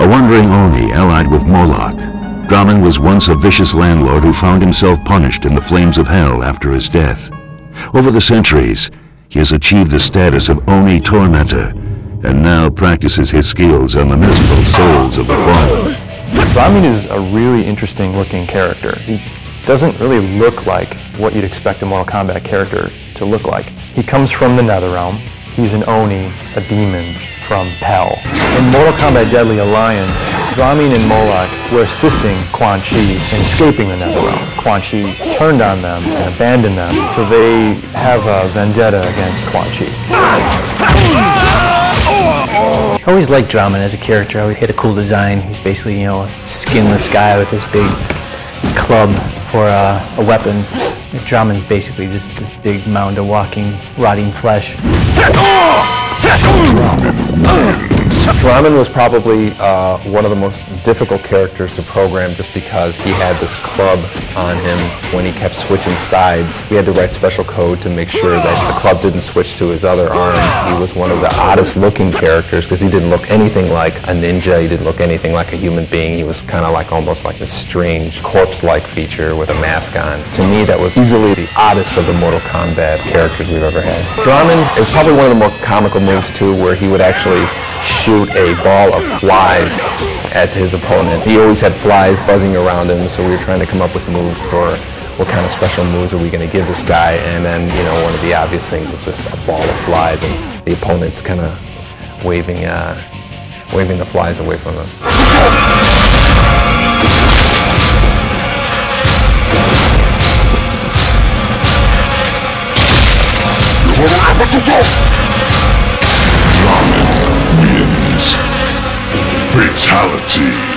A wandering Oni allied with Moloch, Drahmin was once a vicious landlord who found himself punished in the flames of hell after his death. Over the centuries, he has achieved the status of Oni tormentor, and now practices his skills on the miserable souls of the fallen. Drahmin is a really interesting looking character. He doesn't really look like what you'd expect a Mortal Kombat character to look like. He comes from the Netherrealm. He's an Oni, a demon from hell. In Mortal Kombat Deadly Alliance, Drahmin and Moloch were assisting Quan Chi in escaping the Netherrealm. Quan Chi turned on them and abandoned them, so they have a vendetta against Quan Chi. I always liked Drahmin as a character. I always had a cool design. He's basically, you know, a skinless guy with this big club for a weapon. Drahmin's basically just this big mound of walking, rotting flesh. Drahmin was probably one of the most difficult characters to program just because he had this club on him. When he kept switching sides, we had to write special code to make sure that the club didn't switch to his other arm. He was one of the oddest looking characters because he didn't look anything like a ninja. He didn't look anything like a human being. He was kind of like almost like a strange corpse-like feature with a mask on. To me, that was easily the oddest of the Mortal Kombat characters we've ever had. Drahmin is probably one of the more comical moves too, where he would actually shoot a ball of flies at his opponent. He always had flies buzzing around him, so we were trying to come up with moves for what kind of special moves are we going to give this guy, and then, you know, one of the obvious things was just a ball of flies, and the opponent's kind of waving the flies away from him. Drahmin wins. Fatality.